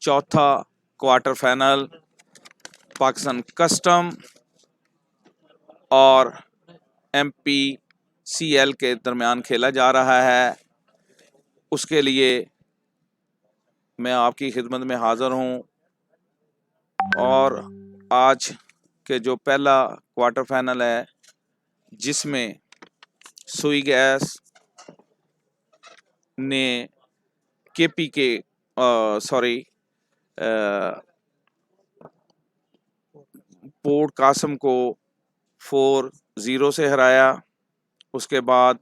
चौथा quarter final Pakistan custom और MPCL के दरमियान खेला जा रहा है। उसके लिए मैं आपकी खिदमत में हाज़िर हूँ और आज के जो पहला क्वार्टर फाइनल है जिसमें सुई गैस ने KPK पोर्ट कासम को 4-0 से हराया। उसके बाद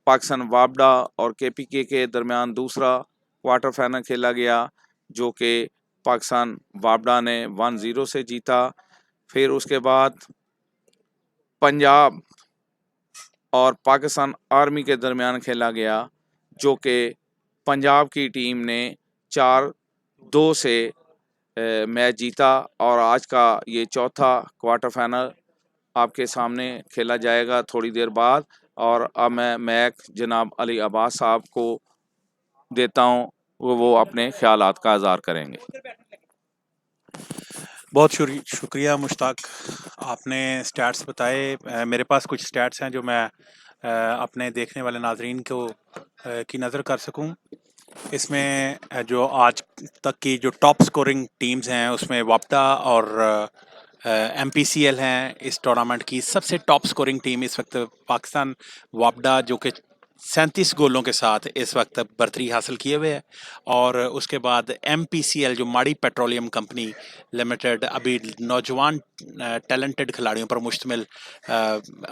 पाकिस्तान वापडा और KPK के दरमियान दूसरा क्वार्टर फाइनल खेला गया जो कि पाकिस्तान वापडा ने 1-0 से जीता। फिर उसके बाद पंजाब और पाकिस्तान आर्मी के दरमियान खेला गया जो कि पंजाब की टीम ने 4-2 से मैच जीता। और आज का ये चौथा क्वार्टर फाइनल आपके सामने खेला जाएगा थोड़ी देर बाद। और अब मैं मैक जनाब अली अब्बास साहब को देता हूँ, वो अपने ख्यालात का इज़हार करेंगे। बहुत शुक्रिया मुश्ताक, आपने स्टैट्स बताए। मेरे पास कुछ स्टैट्स हैं जो मैं अपने देखने वाले नाजरीन को की नज़र कर सकूं। इसमें जो आज तक की जो टॉप स्कोरिंग टीम्स हैं उसमें वापडा और MPCL हैं। इस टूर्नामेंट की सबसे टॉप स्कोरिंग टीम इस वक्त पाकिस्तान वापडा जो कि 37 गोलों के साथ इस वक्त बर्तरी हासिल किए हुए है। और उसके बाद MPCL जो माड़ी पेट्रोलियम कंपनी लिमिटेड, अभी नौजवान टैलेंटेड खिलाड़ियों पर मुश्तमिल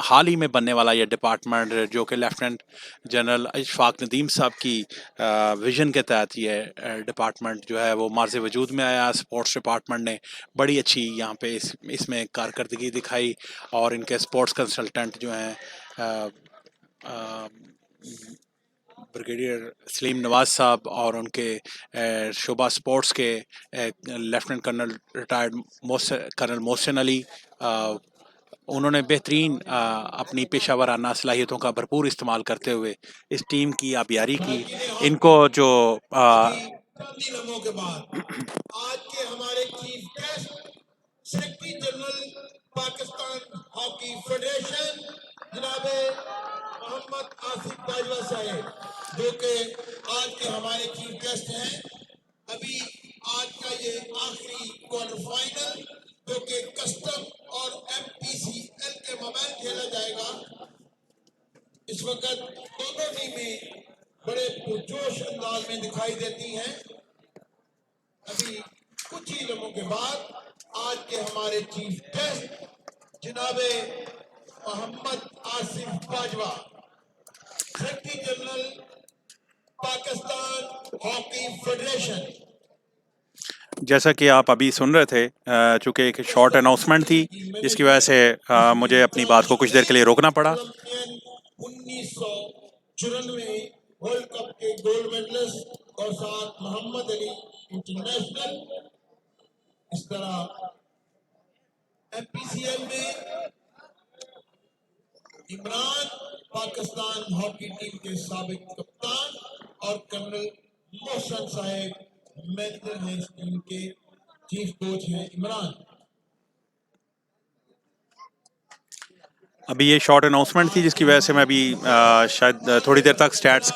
हाल ही में बनने वाला ये डिपार्टमेंट जो कि लेफ्टिनेंट जनरल अशफाक नदीम साहब की विजन के तहत ये डिपार्टमेंट जो है वो मार्ज़ वजूद में आया। स्पोर्ट्स डिपार्टमेंट ने बड़ी अच्छी यहाँ पे इसमें कारकर्दगी दिखाई और इनके स्पोर्ट्स कंसल्टेंट जो हैं ब्रिगेडियर सलीम नवाज साहब और उनके शोबा स्पोर्ट्स के lieutenant colonel retired colonel Mohsin Ali, उन्होंने बेहतरीन अपनी पेशावराना सलाहियतों का भरपूर इस्तेमाल करते हुए इस टीम की आबियारी की। इनको जो दिनों के बाद आज के हमारे chief guest secretary general Pakistan hockey federation जनाब मोहम्मद आसिफ बाजवा साहब जो कि आज के हमारे चीफ गेस्ट हैं। अभी आज का ये आखिरी क्वार्टर फाइनल जो कि कस्टम और MPCL के मोबाइल खेला जाएगा। इस वक्त दोनों टीमें बड़े पुरजोश अंदाज में दिखाई देती हैं। अभी कुछ ही लम्हों के बाद आज के हमारे चीफ गेस्ट जनाबे Mohammad Asif Bajwa, secretary general Pakistan hockey federation. जैसा कि आप अभी सुन रहे थे, चूंकि एक शॉर्ट अनाउंसमेंट थी जिसकी वजह से मुझे अपनी बात को कुछ देर के लिए रोकना पड़ा। 1994 वर्ल्ड कप के गोल्ड मेडलिस्ट और साथ मोहम्मद अली इंटरनेशनल। इस तरह MPCL में इमरान पाकिस्तान हॉकी टीम के साबिक कप्तान और कर्नल मोहसिन साहब मैनेजर हैं। इस टीम के चीफ कोच हैं इमरान। अभी ये शॉर्ट अनाउंसमेंट थी जिसकी वजह से मैं अभी शायद थोड़ी देर तक स्टैट्स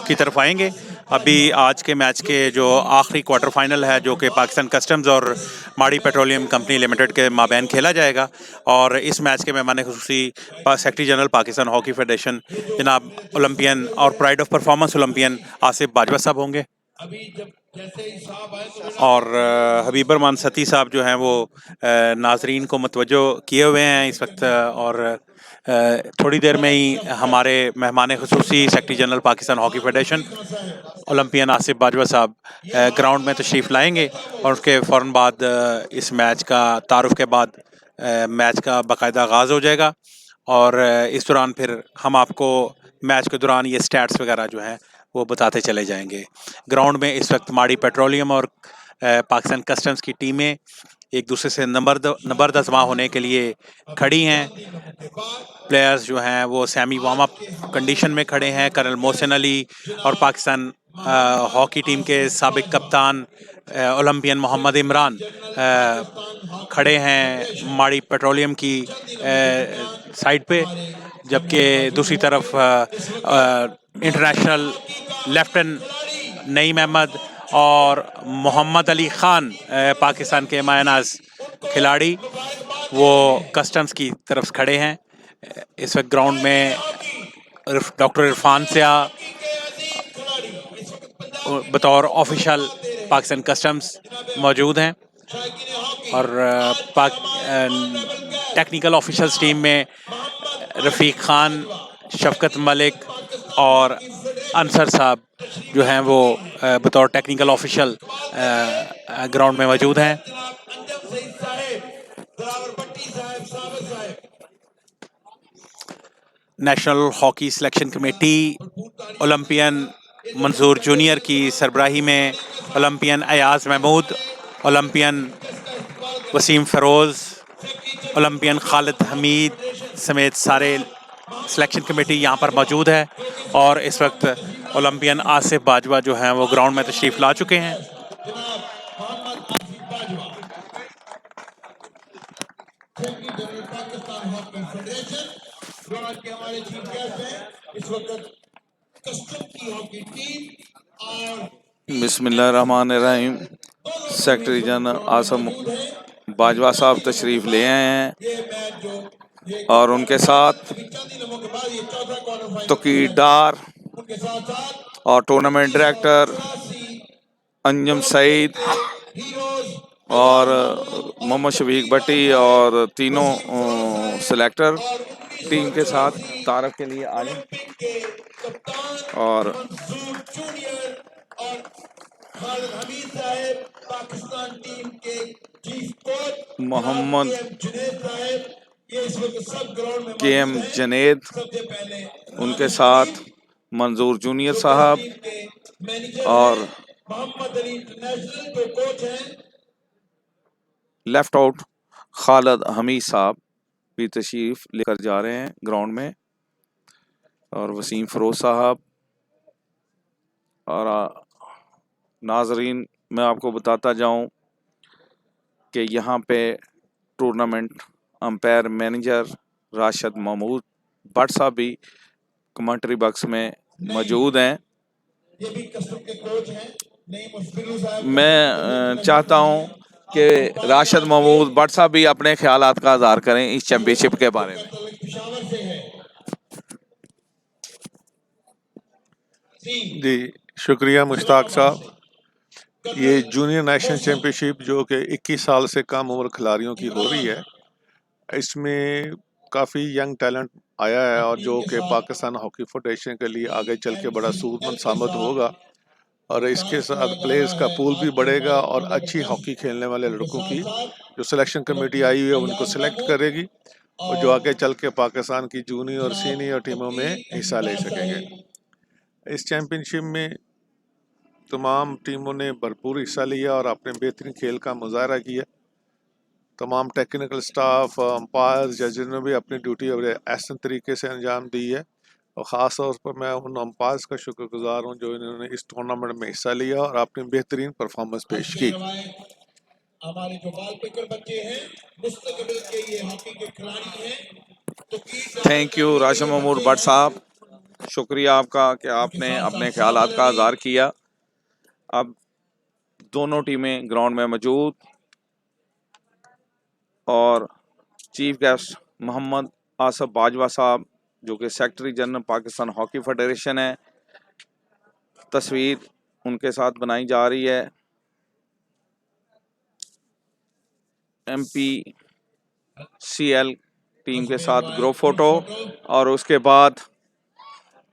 की तरफ आएंगे। अभी आज के मैच के जो आखिरी क्वार्टर फाइनल है जो कि पाकिस्तान कस्टम्स और माड़ी पेट्रोलियम कंपनी लिमिटेड के माबैन खेला जाएगा। और इस मैच के मेहमान खुसूसी secretary general Pakistan hockey federation जनाब ओलंपियन और pride of performance olympian Asif Bajwa साहब होंगे। और हबीब रहमान सती साहब जो हैं वो नाजरीन को मुतवज्जो किए हुए हैं इस वक्त। और थोड़ी देर में ही हमारे मेहमान खुसूसी secretary general Pakistan hockey federation olympian Asif Bajwa साहब ग्राउंड में तशरीफ़ लाएंगे। और उसके फ़ौरन बाद इस मैच का तारुफ के बाद मैच का बाकायदा आगाज़ हो जाएगा। और इस दौरान फिर हम आपको मैच के दौरान ये स्टैट्स वगैरह जो हैं वो बताते चले जाएंगे। ग्राउंड में इस वक्त माड़ी पेट्रोलियम और पाकिस्तान कस्टम्स की टीमें एक दूसरे से नंबर होने के लिए खड़ी हैं। प्लेयर्स जो हैं वो सेमी वार्म अप कंडीशन में खड़े हैं। कर्नल मोहसिन अली और पाकिस्तान हॉकी टीम के साबिक कप्तान ओलंपियन मोहम्मद इमरान खड़े हैं माड़ी पेट्रोलियम की साइड पे, जबकि दूसरी तरफ इंटरनेशनल लेफ्टिनेंट नईम अहमद और मोहम्मद अली खान पाकिस्तान के मायनाज खिलाड़ी वो कस्टम्स की तरफ खड़े हैं। इस वक्त ग्राउंड में डॉक्टर इरफान स्या बतौर ऑफिशियल पाकिस्तान कस्टम्स मौजूद हैं और टेक्निकल ऑफिशियल्स टीम में रफ़ीक खान, शफकत मलिक और अंसर साहब जो हैं वो बतौर टेक्निकल ऑफिशियल ग्राउंड में मौजूद हैं। National hockey selection committee olympian Mansoor junior की सरबराही में olympian Ayaz Mahmood, olympian Waseem Feroz, olympian Khalid Hameed समेत सारे सिलेक्शन कमेटी यहाँ पर मौजूद है और इस वक्त ओलंपियन आसिफ बाजवा जो हैं वो ग्राउंड में तशरीफ़ ला चुके हैं। हमारे चीफ गेस्ट हैं इस वक्त कस्टम की हॉकी टीम और बिस्मिल्लाहिर्रहमानिर्रहीम। सेक्रेटरी जनरल आसम बाजवा साहब तशरीफ़ ले आए हैं और उनके साथ तोकीर डार और टूर्नामेंट डायरेक्टर अंजुम सईद और मोहम्मद शफीक भट्टी और तीनों सिलेक्टर टीम के साथ तारफ के लिए आए और मोहम्मद KM जनेद, उनके साथ मंजूर जूनियर साहब और लेफ्ट आउट खालिद हमीद साहब भी तशरीफ लेकर जा रहे हैं ग्राउंड में और वसीम फ़रोज़ साहब। और नाजरीन, मैं आपको बताता जाऊं कि यहाँ पे tournament umpire manager Rashid Mahmood Bhatt साहब भी कमेंट्री बॉक्स में मौजूद हैं। ये भी कस्टम के कोच हैं मैं चाहता हूं कि राशिद महमूद भट्ट साहब भी अपने ख्यालात का इज़हार करें इस चैम्पियनशिप के बारे में। जी शुक्रिया मुश्ताक साहब। ये जूनियर नेशनल चैम्पियनशिप जो कि 21 साल से कम उम्र खिलाड़ियों की हो रही है, इसमें काफ़ी यंग टैलेंट आया है और जो कि पाकिस्तान हॉकी फेडरेशन के लिए आगे चल के बड़ा सूदमंद साबित होगा और इसके साथ प्लेयर्स का पूल भी बढ़ेगा और अच्छी हॉकी खेलने वाले लड़कों की जो सिलेक्शन कमेटी आई हुई है उनको सिलेक्ट करेगी और जो आगे चल के पाकिस्तान की जूनियर और सीनियर टीमों में हिस्सा ले सकेंगे। इस चैम्पियनशिप में तमाम टीमों ने भरपूर हिस्सा लिया और अपने बेहतरीन खेल का मुजाहरा किया। तमाम टेक्निकल स्टाफ, अंपायर्स, जजेस ने भी अपनी ड्यूटी एहसन तरीके से अंजाम दी है और ख़ास तौर पर मैं उन अंपायर्स का शुक्रगुजार हूँ जो इन्होंने इस टूर्नामेंट में हिस्सा लिया और अपनी बेहतरीन परफॉर्मेंस पेश की। हमारे जो बाल पिकर बच्चे हैं मुस्तकबिल के ये हॉकी के खिलाड़ी हैं। थैंक यू राशिद महमूद भट्ट साहब, शुक्रिया आपका कि आपने अपने ख्यालात का इज़हार किया। अब दोनों टीमें ग्राउंड में मौजूद और चीफ गेस्ट मोहम्मद आसिफ बाजवा साहब जो कि secretary general Pakistan hockey federation है, तस्वीर उनके साथ बनाई जा रही है। MPCL टीम के साथ ग्रुप फोटो और उसके बाद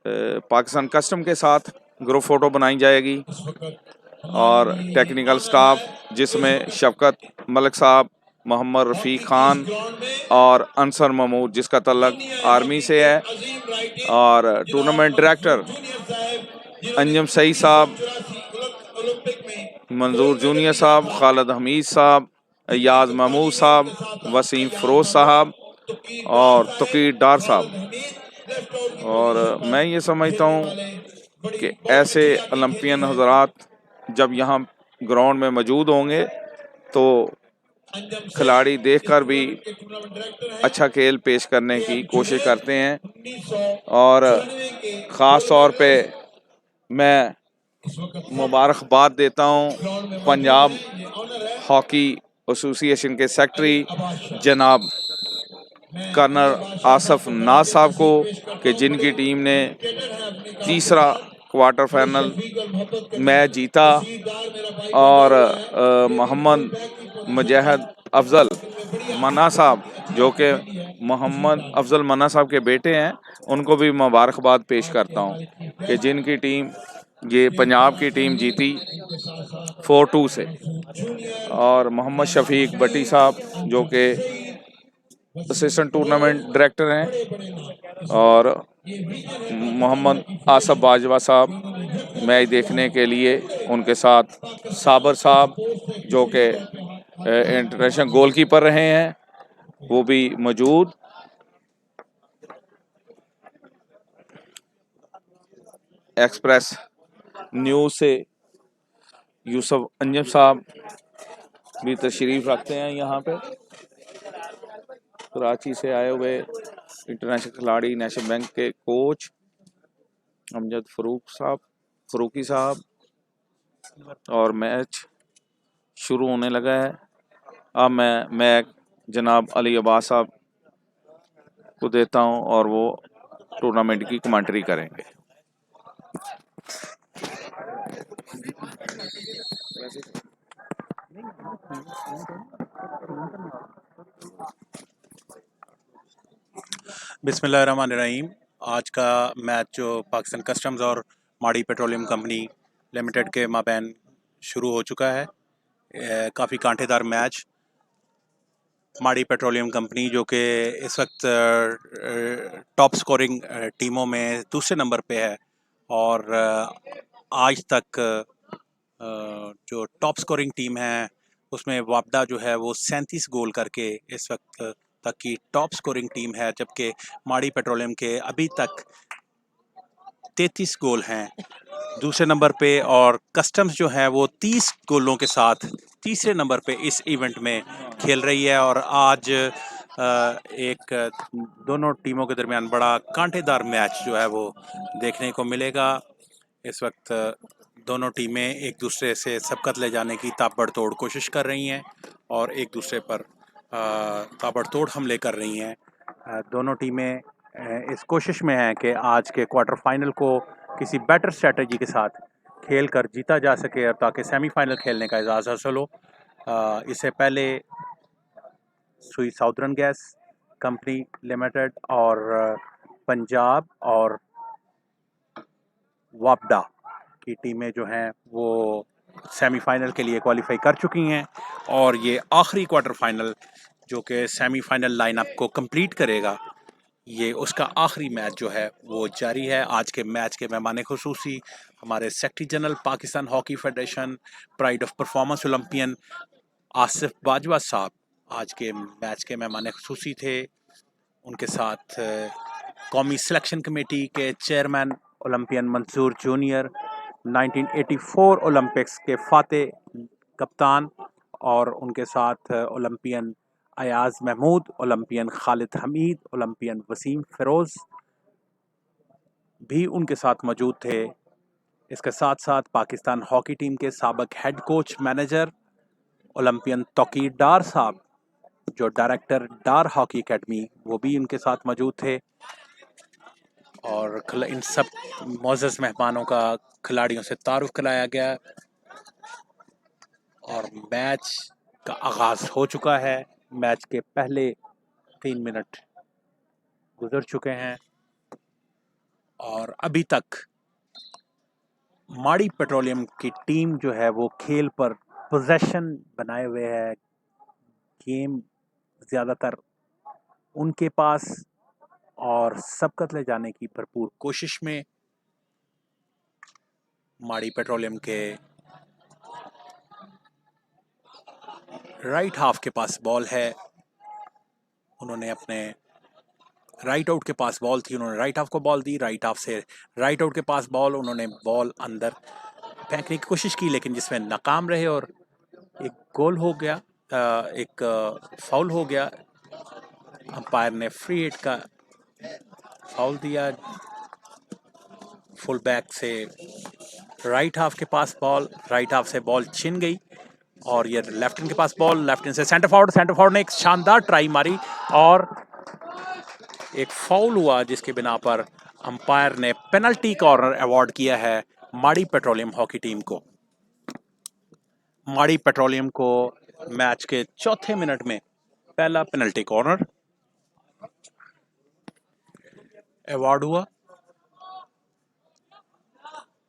पाकिस्तान कस्टम के साथ ग्रुप फोटो बनाई जाएगी और टेक्निकल स्टाफ जिसमें शफकत मलिक साहब, मोहम्मद रफ़ीक खान और अंसर महमूद जिसका तल्लक आर्मी से है और टूर्नामेंट डायरेक्टर अंजुम सईद साहब, मंजूर जूनियर साहब, खालिद हमीद साहब, अयाज महमूद साहब, वसीम फ़रोज़ साहब और तोकीर डार साहब। और मैं ये समझता हूँ कि ऐसे ओलंपियन हजरात जब यहाँ ग्राउंड में मौजूद होंगे तो खिलाड़ी देखकर भी अच्छा खेल पेश करने की कोशिश करते हैं। और ख़ास तौर पे मैं मुबारकबाद देता हूँ पंजाब हॉकी एसोसिएशन के सेक्रेटरी जनाब कर्नल आसफ नाज साहब को कि जिनकी टीम ने तीसरा क्वार्टर फाइनल मैच जीता और मोहम्मद मुजाहिद अफजल मन्ना साहब जो कि मोहम्मद अफजल मन्ना साहब के बेटे हैं, उनको भी मुबारकबाद पेश करता हूँ कि जिनकी टीम ये पंजाब की टीम जीती 4-2 से। और मोहम्मद शफीक भट्टी साहब जो कि असिस्टेंट टूर्नामेंट डायरेक्टर हैं, और मोहम्मद आसफ बाजवा साहब मैच देखने के लिए उनके साथ साबर साहब जो कि इंटरनेशनल गोलकीपर रहे हैं वो भी मौजूद। एक्सप्रेस न्यूज़ से यूसुफ अंजम साहब भी तशरीफ रखते हैं यहाँ पे। कराची से आए हुए इंटरनेशनल खिलाड़ी, नेशनल बैंक के कोच अमजद फरूकी साहब। और मैच शुरू होने लगा है। अब मैं जनाब अली अब्बास साहब को देता हूं और वो टूर्नामेंट की कमेंट्री करेंगे। बिस्मिल्लाहिर्रहमानिर्रहीम। आज का मैच जो पाकिस्तान कस्टम्स और माड़ी पेट्रोलियम कंपनी लिमिटेड के माबैन शुरू हो चुका है। काफ़ी कांटेदार मैच। माड़ी पेट्रोलियम कंपनी जो कि इस वक्त टॉप स्कोरिंग टीमों में दूसरे नंबर पे है और आज तक जो टॉप स्कोरिंग टीम है उसमें वापडा जो है वो 37 गोल करके इस वक्त तक की टॉप स्कोरिंग टीम है, जबकि माड़ी पेट्रोलियम के अभी तक 33 गोल हैं दूसरे नंबर पे, और कस्टम्स जो है वो 30 गोलों के साथ तीसरे नंबर पे इस इवेंट में खेल रही है। और आज एक दोनों टीमों के दरमियान बड़ा कांटेदार मैच जो है वो देखने को मिलेगा। इस वक्त दोनों टीमें एक दूसरे से सबकत ले जाने की ताबड़तोड़ कोशिश कर रही हैं और एक दूसरे पर ताबड़तोड़ हमले कर रही हैं। दोनों टीमें इस कोशिश में हैं कि आज के क्वार्टर फाइनल को किसी बेटर स्ट्रेटजी के साथ खेल कर जीता जा सके और ताकि सेमीफाइनल खेलने का एजाज़ हासिल हो। इससे पहले सुई साउदर्न गैस कंपनी लिमिटेड और पंजाब और वापडा की टीमें जो हैं वो सेमीफाइनल के लिए क्वालिफाई कर चुकी हैं और ये आखिरी क्वार्टर फाइनल जो कि सेमीफाइनल लाइनअप को कंप्लीट करेगा, ये उसका आखिरी मैच जो है वो जारी है। आज के मैच के मेहमान खुसूसी हमारे secretary general Pakistan hockey federation, pride of performance olympian Asif Bajwa साहब आज के मैच के मेहमान खुसूसी थे। उनके साथ कौमी सिलेक्शन कमेटी के chairman Olympian Mansoor junior, 1984 Olympics के फाते कप्तान, और उनके साथ Olympian Ayaz Mahmood, Olympian Khalid Hameed, Olympian Waseem Feroze भी उनके साथ मौजूद थे। इसके साथ साथ पाकिस्तान हॉकी टीम के साबिक head coach manager olympian Tauqeer Dar साहब जो डायरेक्टर डार हॉकी एकेडमी, वो भी उनके साथ मौजूद थे। और इन सब मोअज़्ज़ज़ मेहमानों का खिलाड़ियों से तारुफ कराया गया और मैच का आगाज़ हो चुका है। मैच के पहले 3 मिनट गुजर चुके हैं और अभी तक माड़ी पेट्रोलियम की टीम जो है वो खेल पर पोजेशन बनाए हुए है। गेम ज़्यादातर उनके पास और सबकत ले जाने की भरपूर कोशिश में माड़ी पेट्रोलियम के राइट हाफ के पास बॉल है। उन्होंने अपने राइट आउट के पास बॉल थी, उन्होंने राइट हाफ को बॉल दी, राइट हाफ से राइट आउट के पास बॉल, उन्होंने बॉल अंदर फेंकने की कोशिश की लेकिन जिसमें नाकाम रहे और एक गोल हो गया, एक फाउल हो गया। अंपायर ने फ्री हिट का फाउल दिया। फुल बैक से राइट हाफ के पास बॉल, राइट हाफ से बॉल छिन गई और ये लेफ्ट हैंड के पास बॉल, लेफ्ट हैंड से सेंटर फॉरवर्ड ने एक शानदार ट्राई मारी और एक फाउल हुआ जिसके बिना पर अंपायर ने पेनल्टी कॉर्नर अवार्ड किया है माड़ी पेट्रोलियम हॉकी टीम को। माड़ी पेट्रोलियम को मैच के चौथे मिनट में पहला पेनल्टी कॉर्नर अवार्ड हुआ।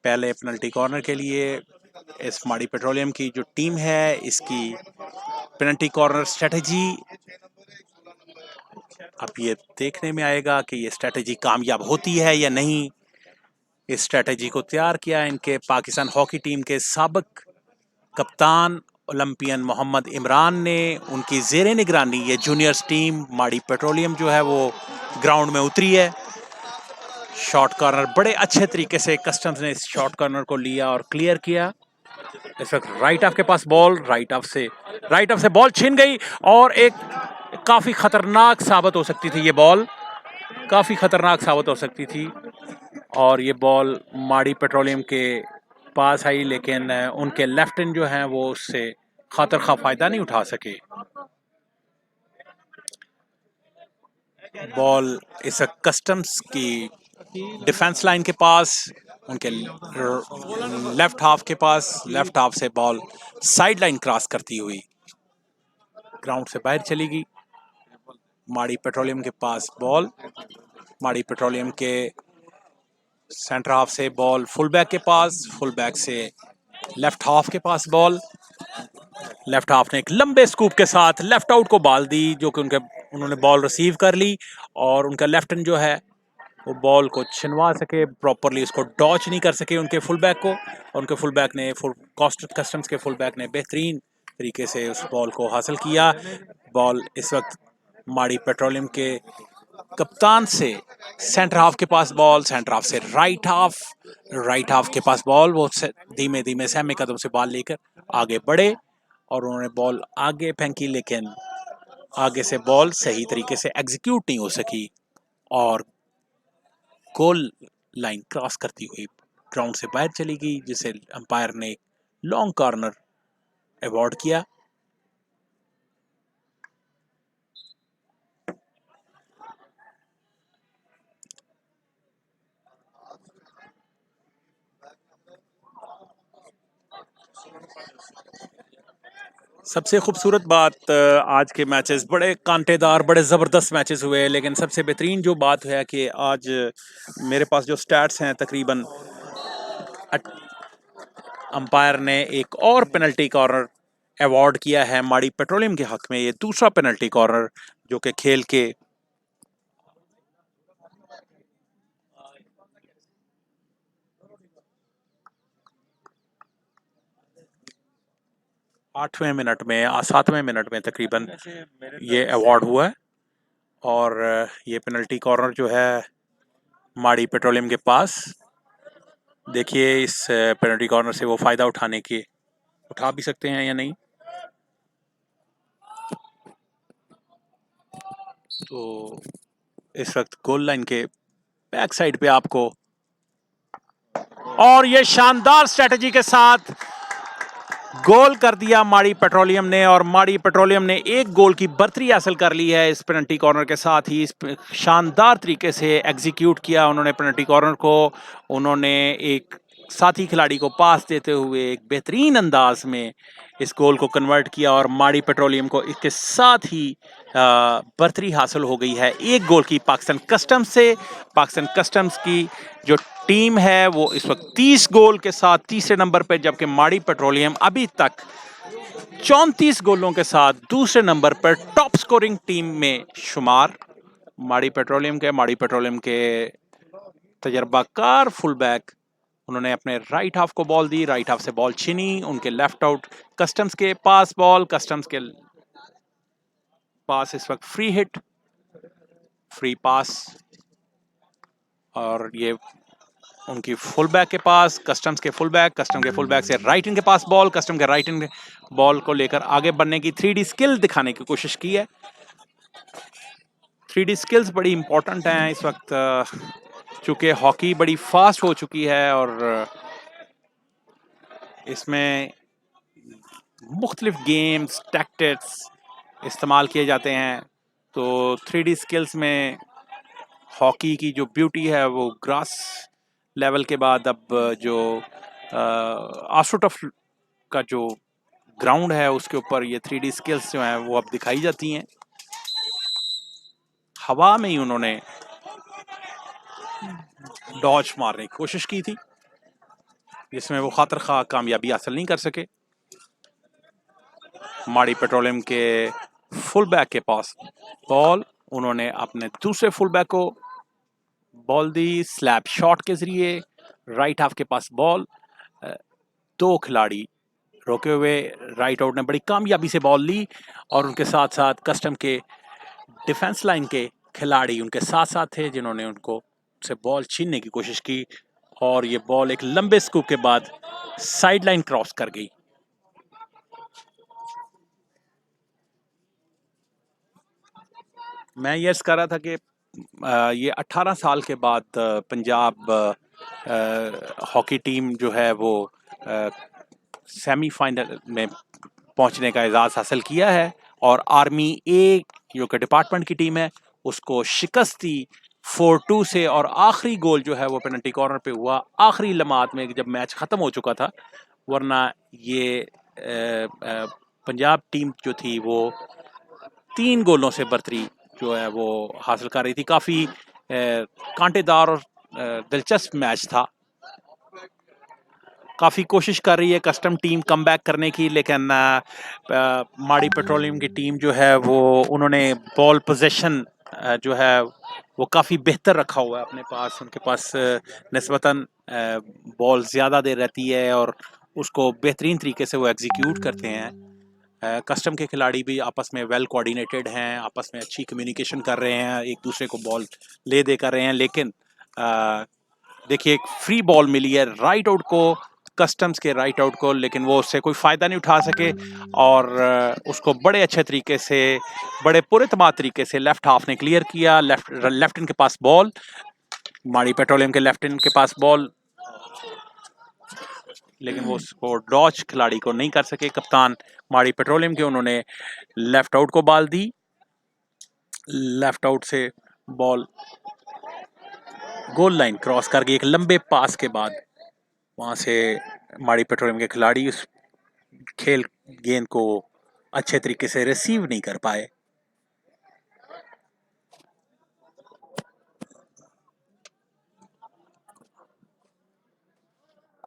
पहले पेनल्टी कॉर्नर के लिए इस माड़ी पेट्रोलियम की जो टीम है, इसकी पेनल्टी कॉर्नर स्ट्रेटजी अब ये देखने में आएगा कि ये स्ट्रेटजी कामयाब होती है या नहीं। इस स्ट्रेटजी को तैयार किया इनके पाकिस्तान हॉकी टीम के साबिक कप्तान ओलंपियन मोहम्मद इमरान ने। उनकी ज़ेरे निगरानी ये जूनियर्स टीम माड़ी पेट्रोलियम जो है वो ग्राउंड में उतरी है। शॉर्ट कॉर्नर बड़े अच्छे तरीके से कस्टम्स ने इस शॉर्ट कॉर्नर को लिया और क्लियर किया। इस वक्त राइट हाफ के पास बॉल, राइट हाफ से बॉल छिन गई और एक काफी खतरनाक साबित हो सकती थी। ये बॉल काफी खतरनाक साबित हो सकती थी और ये बॉल माड़ी पेट्रोलियम के पास आई लेकिन उनके लेफ्ट हैंड जो हैं वो उससे खातर खा फायदा नहीं उठा सके। बॉल इस कस्टम्स की डिफेंस लाइन के पास, उनके लेफ्ट हाफ के पास, लेफ्ट हाफ से बॉल साइड लाइन क्रॉस करती हुई ग्राउंड से बाहर चली गई। माड़ी पेट्रोलियम के पास बॉल, माड़ी पेट्रोलियम के सेंटर हाफ से बॉल फुल बैक के पास, फुल बैक से लेफ्ट हाफ के पास बॉल। लेफ्ट हाफ ने एक लंबे स्कूप के साथ लेफ्ट आउट को बॉल दी जो कि उन्होंने बॉल रिसीव कर ली और उनका लेफ्ट हैंड जो है वो बॉल को छिनवा सके, प्रॉपरली उसको डॉच नहीं कर सके उनके फुल बैक को। और उनके फुल बैक ने कस्टम्स के फुल बैक ने बेहतरीन तरीके से उस बॉल को हासिल किया। बॉल इस वक्त माड़ी पेट्रोलियम के कप्तान से सेंटर हाफ के पास बॉल, सेंटर हाफ से राइट हाफ के पास बॉल। वो धीमे धीमे सहमे कदम से बॉल लेकर आगे बढ़े और उन्होंने बॉल आगे फेंकी लेकिन आगे से बॉल सही तरीके से एग्जीक्यूट नहीं हो सकी और गोल लाइन क्रॉस करती हुई ग्राउंड से बाहर चली गई, जिसे अंपायर ने लॉन्ग कॉर्नर अवार्ड किया। सबसे खूबसूरत बात, आज के मैचेस बड़े कांटेदार, बड़े ज़बरदस्त मैचेस हुए, लेकिन सबसे बेहतरीन जो बात है कि आज मेरे पास जो स्टैट्स हैं तकरीबन अंपायर ने एक और पेनल्टी कॉर्नर अवार्ड किया है माड़ी पेट्रोलियम के हक में। ये दूसरा पेनल्टी कॉर्नर जो कि खेल के 8वें मिनट में 7वें मिनट में तकरीबन ये अवार्ड हुआ है और ये पेनल्टी कॉर्नर जो है माड़ी पेट्रोलियम के पास। देखिए इस पेनल्टी कॉर्नर से वो फायदा उठा भी सकते हैं या नहीं। तो इस वक्त गोल लाइन के बैक साइड पे आपको, और ये शानदार स्ट्रेटजी के साथ गोल कर दिया माड़ी पेट्रोलियम ने और माड़ी पेट्रोलियम ने एक गोल की बर्तरी हासिल कर ली है इस पेनल्टी कॉर्नर के साथ ही। इस शानदार तरीके से एग्जीक्यूट किया उन्होंने पेनल्टी कॉर्नर को। उन्होंने एक साथी खिलाड़ी को पास देते हुए एक बेहतरीन अंदाज में इस गोल को कन्वर्ट किया और माड़ी पेट्रोलियम को इसके साथ ही बर्तरी हासिल हो गई है एक गोल की पाकिस्तान कस्टम्स से। पाकिस्तान कस्टम्स की जो टीम है वो इस वक्त 30 गोल के साथ तीसरे नंबर पर, जबकि माड़ी पेट्रोलियम अभी तक 34 गोलों के साथ दूसरे नंबर पर टॉप स्कोरिंग टीम में शुमार। माड़ी पेट्रोलियम के तजर्बाकार फुल बैक, उन्होंने अपने राइट हाफ को बॉल दी, राइट हाफ से बॉल छीनी, उनके लेफ्ट आउट कस्टम्स के पास बॉल, कस्टम्स के पास इस वक्त फ्री फ्री पास, और ये उनकी फुल बैक के पास, कस्टम्स के फुल बैक से राइट इन के पास बॉल, कस्टम के राइट इन बॉल को लेकर आगे बढ़ने की 3D स्किल दिखाने की कोशिश की है। 3D स्किल्स बड़ी इंपॉर्टेंट हैं इस वक्त, चूंकि हॉकी बड़ी फास्ट हो चुकी है और इसमें मुख्तलिफ गेम्स, टैक्टिक्स इस्तेमाल किए जाते हैं। तो 3D स्किल्स में हॉकी की जो ब्यूटी है वो ग्रास लेवल के बाद अब जो आस्ट्रोटर्फ का जो ग्राउंड है उसके ऊपर ये 3D स्किल्स जो हैं वो अब दिखाई जाती हैं। हवा में ही उन्होंने डॉज मारने की कोशिश की थी, जिसमें वो खातिर खा कामयाबी हासिल नहीं कर सके। माड़ी पेट्रोलियम के फुल बैक के पास बॉल, उन्होंने अपने दूसरे फुल बैक को बॉल दी स्लैप शॉट के जरिए। राइट हाफ के पास बॉल, दो खिलाड़ी रोके हुए, राइट आउट ने बड़ी कामयाबी से बॉल ली और उनके साथ साथ कस्टम के डिफेंस लाइन के खिलाड़ी उनके साथ साथ थे जिन्होंने उनको से बॉल छीनने की कोशिश की, और ये बॉल एक लंबे स्कूप के बाद साइड लाइन क्रॉस कर गई। मैं ये अर्ज कर रहा था कि ये 18 साल के बाद पंजाब हॉकी टीम जो है वो सेमीफाइनल में पहुंचने का एजाज़ हासिल किया है, और आर्मी ए जो कि डिपार्टमेंट की टीम है उसको शिकस्त दी 4-2 से, और आखिरी गोल जो है वो पेनल्टी कॉर्नर पे हुआ आखिरी लम्हात में जब मैच ख़त्म हो चुका था, वरना ये पंजाब टीम जो थी वो 3 गोलों से बर्तरी जो है वो हासिल कर रही थी। काफ़ी कांटेदार और दिलचस्प मैच था। काफ़ी कोशिश कर रही है कस्टम टीम कम बैक करने की, लेकिन माड़ी पेट्रोलियम की टीम जो है वो उन्होंने बॉल पोजीशन जो है वो काफ़ी बेहतर रखा हुआ है अपने पास। उनके पास निस्बतन बॉल ज़्यादा देर रहती है और उसको बेहतरीन तरीके से वो एग्जीक्यूट करते हैं। कस्टम के खिलाड़ी भी आपस में वेल कोऑर्डिनेटेड हैं, आपस में अच्छी कम्युनिकेशन कर रहे हैं, एक दूसरे को बॉल ले दे कर रहे हैं। लेकिन देखिए एक फ्री बॉल मिली है राइट आउट को, कस्टम्स के राइट आउट को, लेकिन वो उससे कोई फ़ायदा नहीं उठा सके और उसको बड़े अच्छे तरीके से, बड़े पुरतमाद तरीके से लेफ़्ट हाफ ने क्लियर किया। लेफ्ट इन के पास बॉल, माड़ी पेट्रोलियम के लेफ्ट इन के पास बॉल, लेकिन वो उसको डॉच खिलाड़ी को नहीं कर सके कप्तान माड़ी पेट्रोलियम के। उन्होंने लेफ्ट आउट को बॉल दी, लेफ्ट आउट से बॉल गोल लाइन क्रॉस कर गई एक लंबे पास के बाद। वहाँ से माड़ी पेट्रोलियम के खिलाड़ी उस गेंद को अच्छे तरीके से रिसीव नहीं कर पाए।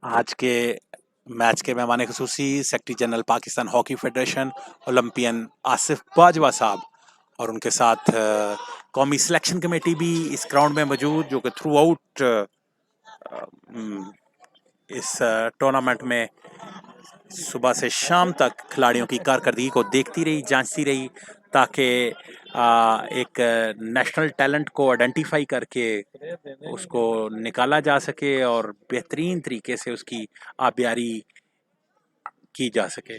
आज के मैच के मेहमान ख़ुसूसी secretary general Pakistan hockey federation olympian Asif Bajwa साहब, और उनके साथ कौमी सिलेक्शन कमेटी भी इस ग्राउंड में मौजूद, जो कि थ्रू आउट इस टूर्नामेंट में सुबह से शाम तक खिलाड़ियों की कारकर्दगी को देखती रही, जांचती रही, ताकि एक नेशनल टैलेंट को आइडेंटिफाई करके उसको निकाला जा सके और बेहतरीन तरीके से उसकी आबियारी की जा सके।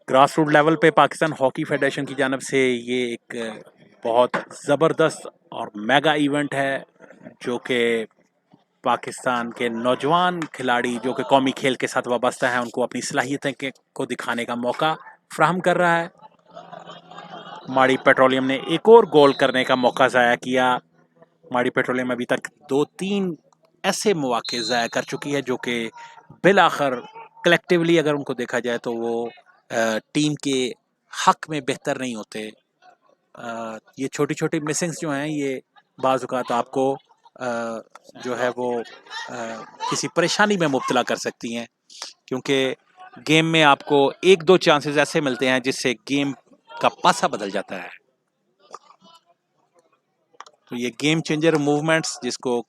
ग्रास रूट लेवल पे पाकिस्तान हॉकी फेडरेशन की जानब से ये एक बहुत ज़बरदस्त और मेगा इवेंट है, जो कि पाकिस्तान के नौजवान खिलाड़ी जो कि कौमी खेल के साथ वाबस्ता हैं उनको अपनी सलाहियतें को दिखाने का मौका फ्राहम कर रहा है। माड़ी पेट्रोलियम ने एक और गोल करने का मौका ज़ाया किया। माड़ी पेट्रोलियम अभी तक 2-3 ऐसे मौके ज़ाया कर चुकी है जो कि बिल आखिर कलेक्टिवली अगर उनको देखा जाए तो वो टीम के हक में बेहतर नहीं होते। ये छोटी छोटी मिसिंग्स जो हैं ये बाज़ औक़ात आपको जो है वो किसी परेशानी में मुब्तला कर सकती हैं, क्योंकि गेम में आपको 1-2 चांसेस ऐसे मिलते हैं जिससे गेम का पासा बदल जाता है। तो ये गेम चेंजर मूवमेंट्स जिसको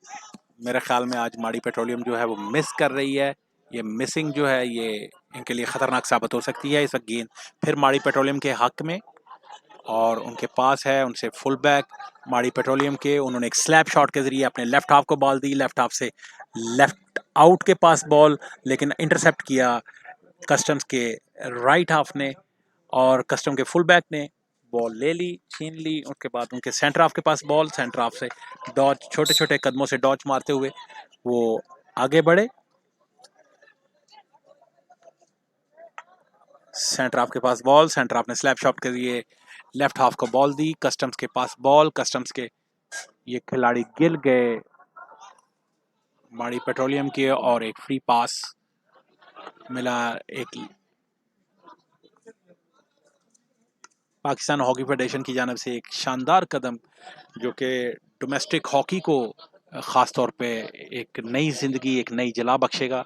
मेरे ख्याल में आज माड़ी पेट्रोलियम जो है वो मिस कर रही है, ये मिसिंग जो है ये इनके लिए ख़तरनाक साबित हो सकती है। इस वक्त गेंद फिर माड़ी पेट्रोलियम के हक में, और उनके पास है उनसे फुल बैक माड़ी पेट्रोलियम के। उन्होंने एक स्लैप शॉट के ज़रिए अपने लेफ़्ट हाफ को बॉल दी, लेफ़्ट हाफ से लेफ़्ट आउट के पास बॉल, लेकिन इंटरसेप्ट किया कस्टम्स के राइट हाफ ने, और कस्टम के फुल बैक ने बॉल ले ली, छीन ली। उसके बाद उनके सेंटर हाफ के पास बॉल, सेंटर हाफ से डॉच, छोटे छोटे कदमों से डॉच मारते हुए वो आगे बढ़े। सेंटर हाफ के पास बॉल, सेंटर हाफ ने स्लैप शॉट के लिए लेफ्ट हाफ को बॉल दी, कस्टम्स के पास बॉल, कस्टम्स के ये खिलाड़ी गिर गए माड़ी पेट्रोलियम के, और एक फ्री पास मिला। एक पाकिस्तान हॉकी फेडरेशन की जानब से एक शानदार कदम जो कि डोमेस्टिक हॉकी को ख़ास तौर पे एक नई ज़िंदगी, एक नई जला बख्शेगा।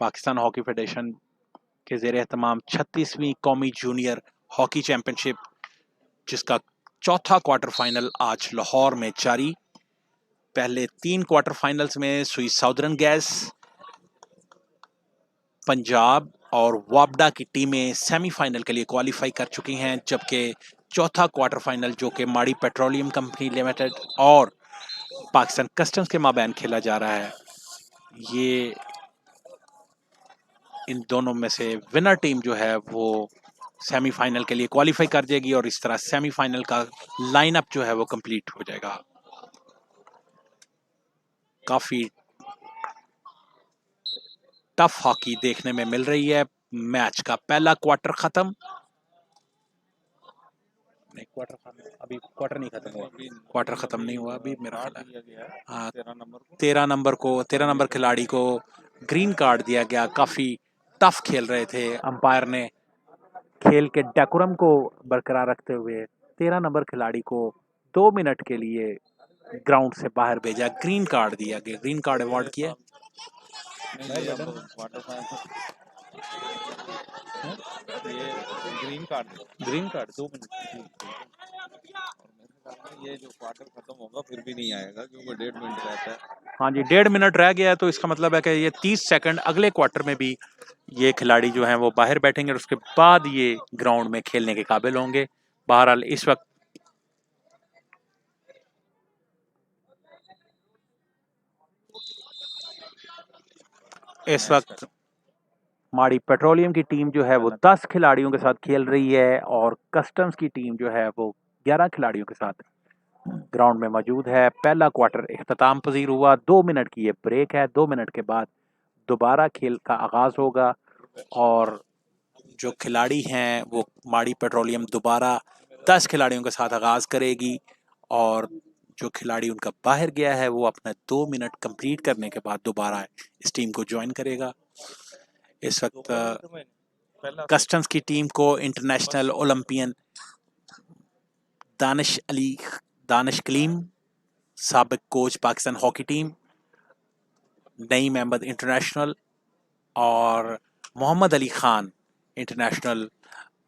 पाकिस्तान हॉकी फेडरेशन के ज़ेर एहतमाम 36वीं कौमी जूनियर हॉकी चैम्पियनशिप, जिसका चौथा क्वार्टर फाइनल आज लाहौर में जारी। पहले 3 क्वार्टर फाइनल्स में सुई साउदर्न गैस, पंजाब और वापडा की टीमें सेमीफाइनल के लिए क्वालिफाई कर चुकी हैं, जबकि चौथा क्वार्टर फाइनल जो कि माड़ी पेट्रोलियम कंपनी लिमिटेड और पाकिस्तान कस्टम्स के माबैन खेला जा रहा है, ये इन दोनों में से विनर टीम जो है वो सेमीफाइनल के लिए क्वालिफाई कर जाएगी, और इस तरह सेमीफाइनल का लाइनअप जो है वो कंप्लीट हो जाएगा। काफ़ी टफ हॉकी देखने में मिल रही है। मैच का पहला क्वार्टर खत्म, नहीं क्वार्टर अभी क्वार्टर नहीं खत्म हुआ, क्वार्टर खत्म नहीं हुआ अभी मेरा ख्याल है। हाँ, 13 नंबर खिलाड़ी को ग्रीन कार्ड दिया गया। काफ़ी टफ खेल रहे थे, अंपायर ने खेल के डेकोरम को बरकरार रखते हुए 13 नंबर खिलाड़ी को 2 मिनट के लिए ग्राउंड से बाहर भेजा, ग्रीन कार्ड दिया गया, ग्रीन कार्ड अवार्ड किया। Green card 2 minute. ये जो क्वार्टर खत्म होगा फिर भी नहीं आएगा क्योंकि 1.5 मिनट रहता है। हाँ जी, 1.5 मिनट रह गया है, तो इसका मतलब है कि ये 30 सेकंड अगले क्वार्टर में भी ये खिलाड़ी जो हैं वो बाहर बैठेंगे और उसके बाद ये ग्राउंड में खेलने के काबिल होंगे। बहरहाल इस वक्त माड़ी पेट्रोलियम की टीम जो है वो 10 खिलाड़ियों के साथ खेल रही है, और कस्टम्स की टीम जो है वो 11 खिलाड़ियों के साथ ग्राउंड में मौजूद है। पहला क्वार्टर इख्तिताम पजीर हुआ, 2 मिनट की ये ब्रेक है, 2 मिनट के बाद दोबारा खेल का आगाज होगा, और जो खिलाड़ी हैं वो माड़ी पेट्रोलियम दोबारा 10 खिलाड़ियों के साथ आगाज करेगी, और जो खिलाड़ी उनका बाहर गया है वो अपना 2 मिनट कंप्लीट करने के बाद दोबारा इस टीम को ज्वाइन करेगा। इस वक्त कस्टम्स की टीम को इंटरनेशनल ओलंपियन दानिश कलीम, साबिक coach Pakistan hockey team, Naeem Ahmed international, और मोहम्मद अली खान इंटरनेशनल,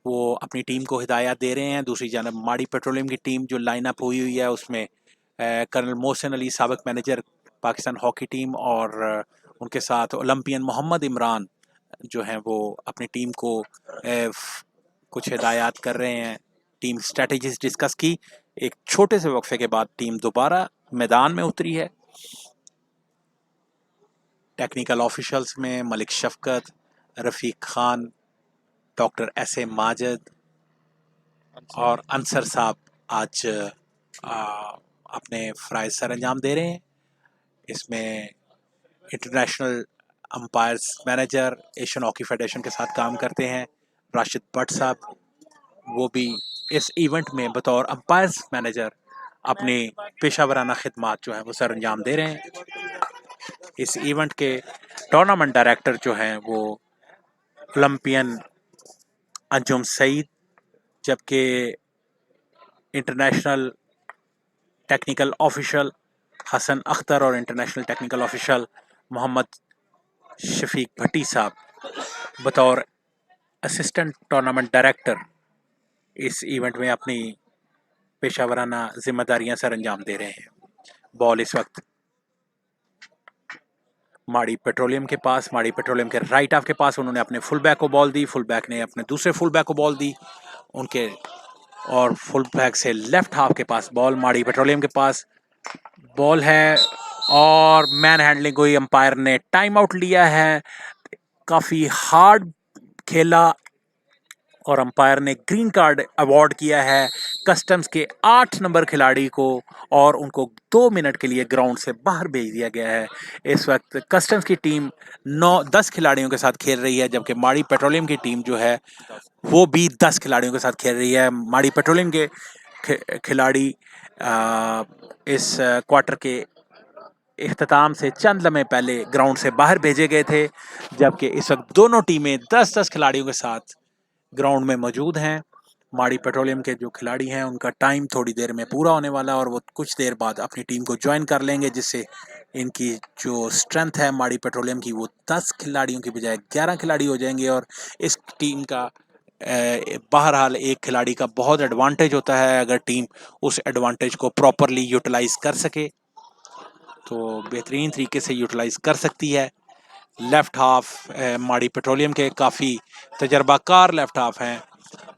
वो अपनी टीम को हिदायत दे रहे हैं। दूसरी जानब माड़ी पेट्रोलियम की टीम जो लाइनअप हुई है उसमें कर्नल मोहसिन अली साबिक मैनेजर पाकिस्तान हॉकी टीम, और उनके साथ ओलंपियन मोहम्मद इमरान जो हैं वो अपनी टीम को कुछ हिदायत कर रहे हैं। टीम स्ट्रेटजीज डिस्कस की। एक छोटे से वक्फे के बाद टीम दोबारा मैदान में उतरी है। टेक्निकल ऑफिशियल्स में Malik Shafqat, Rafiq Khan, doctor S A Majid और अंसर साहब आज अपने फ़राइज़ सर अंजाम दे रहे हैं। इसमें international umpires manager Asian hockey federation के साथ काम करते हैं राशिद भट्ट साहब, वो भी इस इवेंट में बतौर अंपायर्स मैनेजर अपनी पेशा वराना खिदमात जो है वो सर अंजाम दे रहे हैं। इस इवेंट के टूर्नामेंट डायरेक्टर जो हैं वो ओलंपियन अंजुम सईद, जबकि international technical official Hasan Akhtar और international technical official Mohammad Shafiq Bhatti साहब बतौर असिस्टेंट टूर्नामेंट डायरेक्टर इस इवेंट में अपनी पेशावराना जिम्मेदारियां सर अंजाम दे रहे हैं। बॉल इस वक्त माड़ी पेट्रोलियम के पास, माड़ी पेट्रोलियम के राइट हाफ के पास उन्होंने अपने फुल बैक को बॉल दी, फुल बैक ने अपने दूसरे फुल बैक को बॉल दी। उनके और फुल बैक से लेफ्ट हाफ के पास बॉल, माड़ी पेट्रोलियम के पास बॉल है और मैन हैंडलिंग हुई, अंपायर ने टाइम आउट लिया है। काफ़ी हार्ड खेला और अंपायर ने ग्रीन कार्ड अवार्ड किया है कस्टम्स के 8 नंबर खिलाड़ी को और उनको 2 मिनट के लिए ग्राउंड से बाहर भेज दिया गया है। इस वक्त कस्टम्स की टीम 9-10 खिलाड़ियों के साथ खेल रही है, जबकि माड़ी पेट्रोलियम की टीम जो है वो भी 10 खिलाड़ियों के साथ खेल रही है। माड़ी पेट्रोलियम के खिलाड़ी इस क्वार्टर के इख्तिताम से चंद लम्हे पहले ग्राउंड से बाहर भेजे गए थे, जबकि इस वक्त दोनों टीमें 10-10 खिलाड़ियों के साथ ग्राउंड में मौजूद हैं। माड़ी पेट्रोलियम के जो खिलाड़ी हैं उनका टाइम थोड़ी देर में पूरा होने वाला है और वो कुछ देर बाद अपनी टीम को ज्वाइन कर लेंगे, जिससे इनकी जो स्ट्रेंथ है माड़ी पेट्रोलियम की वो 10 खिलाड़ियों की बजाय 11 खिलाड़ी हो जाएंगे। और इस टीम का बहरहाल एक खिलाड़ी का बहुत एडवांटेज होता है, अगर टीम उस एडवांटेज को प्रॉपरली यूटिलाइज कर सके तो बेहतरीन तरीके से यूटिलाइज कर सकती है। लेफ़्ट हाफ माड़ी पेट्रोलियम के काफ़ी तजर्बाकार लेफ़्ट हाफ हैं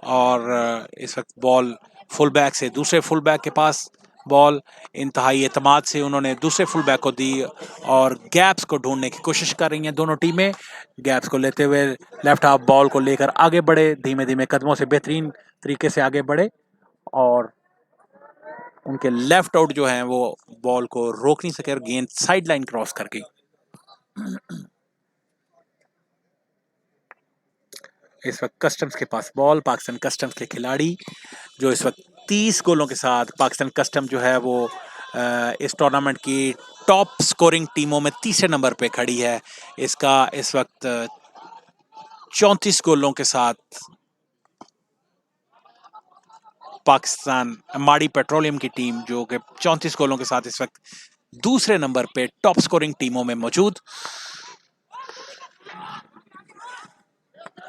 और इस वक्त बॉल फुल बैक से दूसरे फुल बैक के पास बॉल इंतहाई एतमाद से उन्होंने दूसरे फुल बैक को दी और गैप्स को ढूंढने की कोशिश कर रही हैं दोनों टीमें। गैप्स को लेते हुए लेफ़्ट हाफ बॉल को लेकर आगे बढ़े, धीमे धीमे कदमों से बेहतरीन तरीके से आगे बढ़े और उनके लेफ़्ट आउट जो हैं वो बॉल को रोक नहीं सके और गेंद साइड लाइन क्रॉस कर गई। इस वक्त कस्टम्स के पास बॉल, पाकिस्तान कस्टम्स के खिलाड़ी जो इस वक्त 30 गोलों के साथ पाकिस्तान कस्टम जो है वो इस टूर्नामेंट की टॉप स्कोरिंग टीमों में तीसरे नंबर पे खड़ी है। इसका इस वक्त 34 गोलों के साथ पाकिस्तान माड़ी पेट्रोलियम की टीम जो कि 34 गोलों के साथ इस वक्त दूसरे नंबर पे टॉप स्कोरिंग टीमों में मौजूद।